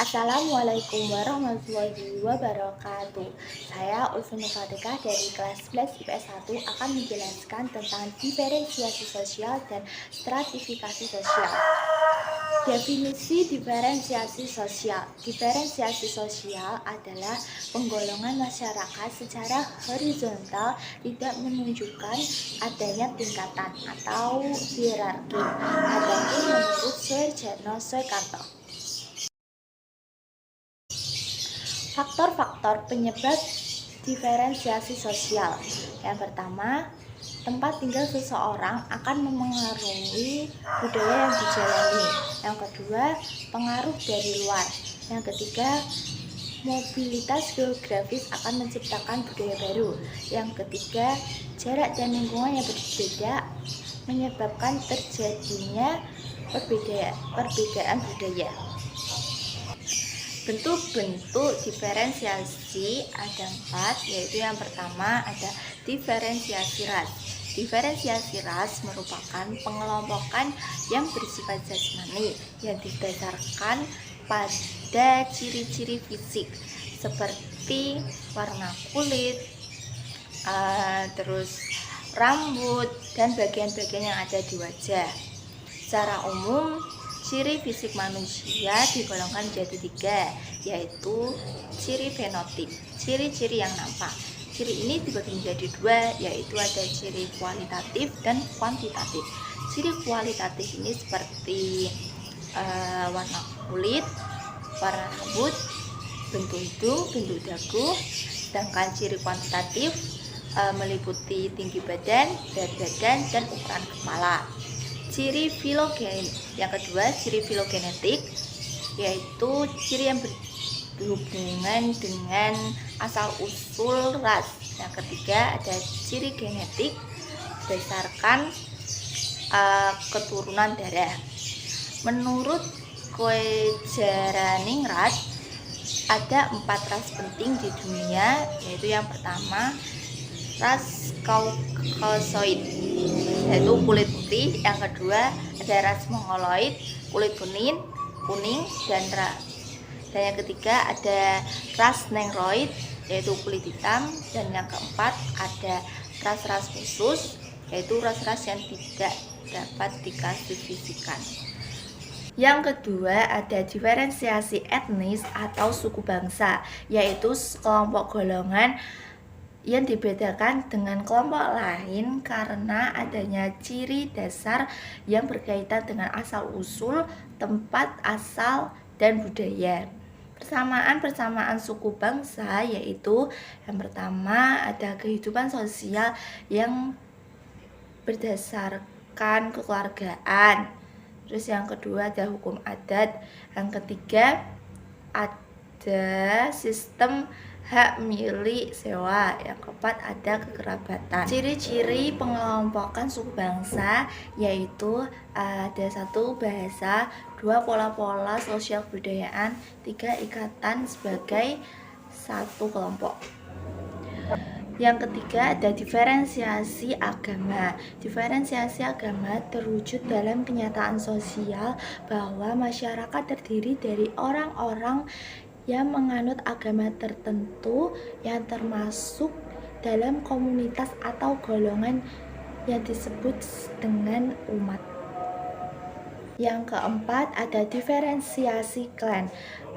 Assalamualaikum warahmatullahi wabarakatuh. Saya Ulfin Fatika dari kelas 11 IPS 1 akan menjelaskan tentang diferensiasi sosial dan stratifikasi sosial. Definisi diferensiasi sosial. Diferensiasi sosial adalah penggolongan masyarakat secara horizontal, tidak menunjukkan adanya tingkatan atau hierarki, adapun menurut Suharjono Soekarto. Faktor-faktor penyebab diferensiasi sosial. Yang pertama, tempat tinggal seseorang akan memengaruhi budaya yang dijalani. Yang kedua, pengaruh dari luar. Yang ketiga, mobilitas geografis akan menciptakan budaya baru. Yang ketiga, jarak dan lingkungan yang berbeda menyebabkan terjadinya perbedaan budaya. Bentuk-bentuk diferensiasi ada 4, yaitu yang pertama ada diferensiasi ras. Diferensiasi ras merupakan pengelompokan yang bersifat jasmani yang didasarkan pada ciri-ciri fisik seperti warna kulit, terus rambut, dan bagian-bagian yang ada di wajah. Secara umum, ciri fisik manusia digolongkan menjadi 3, yaitu ciri fenotip, ciri-ciri yang nampak. Ciri ini dibagi menjadi 2, yaitu ada ciri kualitatif dan kuantitatif. Ciri kualitatif ini seperti warna kulit, warna rambut, bentuk hidung, bentuk dagu. Sedangkan ciri kuantitatif meliputi tinggi badan, berat badan, dan ukuran kepala. Ciri filogen yang kedua, ciri filogenetik, yaitu ciri yang berhubungan dengan asal usul ras. Yang ketiga ada ciri genetik berdasarkan keturunan darah. Menurut Koejaraningrad, ada 4 ras penting di dunia, yaitu yang pertama ras Caucasoid, yaitu kulit putih. Yang kedua ada ras Mongoloid, kulit kuning, dan yang ketiga ada ras Negroid, yaitu kulit hitam. Dan yang keempat ada ras-ras khusus, yaitu ras-ras yang tidak dapat diklasifikasikan. Yang kedua ada diferensiasi etnis atau suku bangsa, yaitu kelompok golongan yang dibedakan dengan kelompok lain karena adanya ciri dasar yang berkaitan dengan asal-usul, tempat asal, dan budaya. Persamaan suku bangsa yaitu yang pertama ada kehidupan sosial yang berdasarkan kekeluargaan. Terus yang kedua ada hukum adat. Yang ketiga ada sistem hak milik sewa. Yang keempat ada kekerabatan. Ciri-ciri pengelompokan suku bangsa yaitu ada 1 bahasa, 2 pola-pola sosial budayaan, 3 ikatan sebagai satu kelompok. Yang ketiga ada diferensiasi agama. Diferensiasi agama terwujud dalam kenyataan sosial bahwa masyarakat terdiri dari orang-orang yang menganut agama tertentu yang termasuk dalam komunitas atau golongan yang disebut dengan umat. Yang keempat ada diferensiasi klan.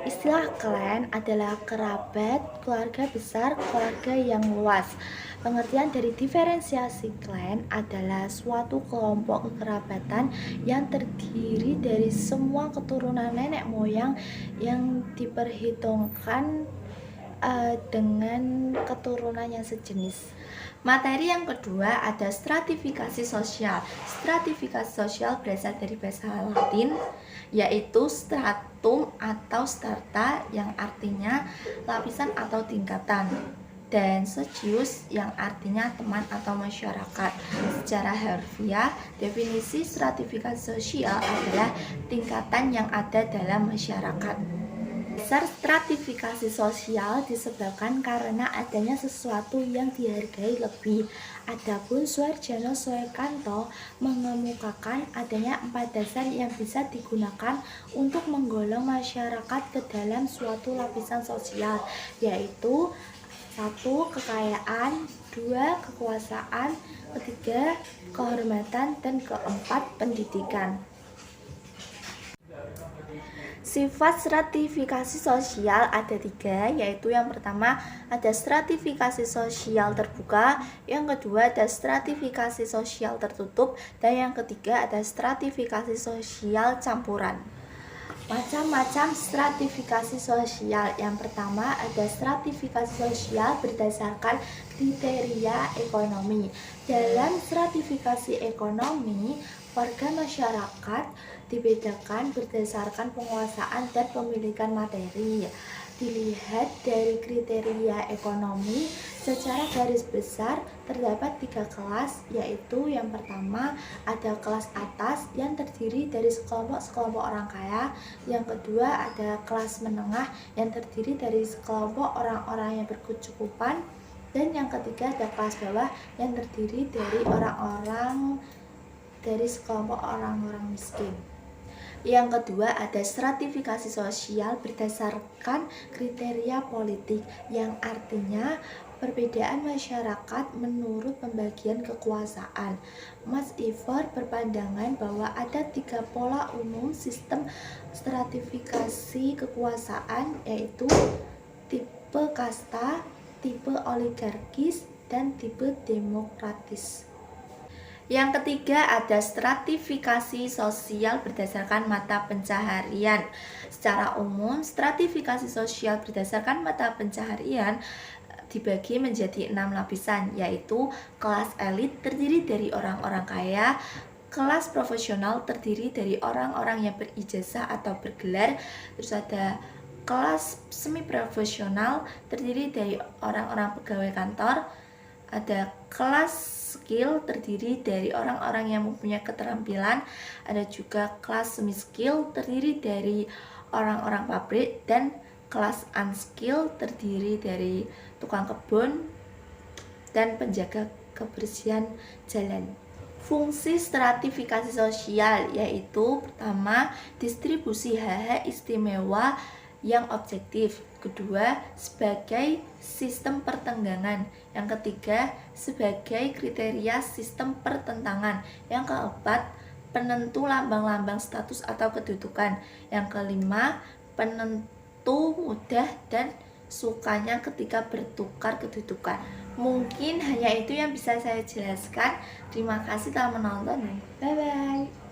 Istilah klan adalah kerabat, keluarga besar, keluarga yang luas. Pengertian dari diferensiasi klan adalah suatu kelompok kekerabatan yang terdiri dari semua keturunan nenek moyang yang diperhitungkan dengan keturunan yang sejenis. Materi yang kedua ada stratifikasi sosial. Stratifikasi sosial berasal dari bahasa Latin, yaitu stratum atau strata yang artinya lapisan atau tingkatan, dan socius yang artinya teman atau masyarakat. Secara harfiah, definisi stratifikasi sosial adalah tingkatan yang ada dalam masyarakat. Dasar stratifikasi sosial disebabkan karena adanya sesuatu yang dihargai lebih. Adapun Suharjono Soekanto mengemukakan adanya 4 dasar yang bisa digunakan untuk menggolong masyarakat ke dalam suatu lapisan sosial, yaitu 1. Kekayaan, 2. Kekuasaan, ketiga kehormatan, dan keempat pendidikan. Sifat stratifikasi sosial ada 3, yaitu yang pertama ada stratifikasi sosial terbuka, yang kedua ada stratifikasi sosial tertutup, dan yang ketiga ada stratifikasi sosial campuran. Macam-macam stratifikasi sosial. Yang pertama ada stratifikasi sosial berdasarkan kriteria ekonomi. Dalam stratifikasi ekonomi, warga masyarakat dibedakan berdasarkan penguasaan dan pemilikan materi. Dilihat dari kriteria ekonomi, secara garis besar terdapat 3 kelas, yaitu yang pertama ada kelas atas yang terdiri dari sekelompok orang kaya, yang kedua ada kelas menengah yang terdiri dari sekelompok orang-orang yang berkecukupan, dan yang ketiga ada kelas bawah yang terdiri dari sekelompok orang-orang miskin. Yang kedua ada stratifikasi sosial berdasarkan kriteria politik, yang artinya perbedaan masyarakat menurut pembagian kekuasaan. Max Iver berpandangan bahwa ada 3 pola umum sistem stratifikasi kekuasaan, yaitu tipe kasta, tipe oligarkis, dan tipe demokratis. Yang ketiga ada stratifikasi sosial berdasarkan mata pencaharian. Secara umum, stratifikasi sosial berdasarkan mata pencaharian dibagi menjadi 6 lapisan, yaitu kelas elit terdiri dari orang-orang kaya, kelas profesional terdiri dari orang-orang yang berijazah atau bergelar, terus ada kelas semi profesional terdiri dari orang-orang pegawai kantor, ada kelas skill terdiri dari orang-orang yang mempunyai keterampilan, ada juga kelas semi skill terdiri dari orang-orang pabrik, dan kelas unskill terdiri dari tukang kebun dan penjaga kebersihan jalan. Fungsi stratifikasi sosial yaitu pertama, distribusi hak-hak istimewa yang objektif, kedua sebagai sistem pertenggangan, yang ketiga sebagai kriteria sistem pertentangan, yang keempat penentu lambang-lambang status atau kedudukan, yang kelima penentu mudah dan sukanya ketika bertukar kedudukan. Mungkin hanya itu yang bisa saya jelaskan. Terima kasih telah menonton. Bye bye.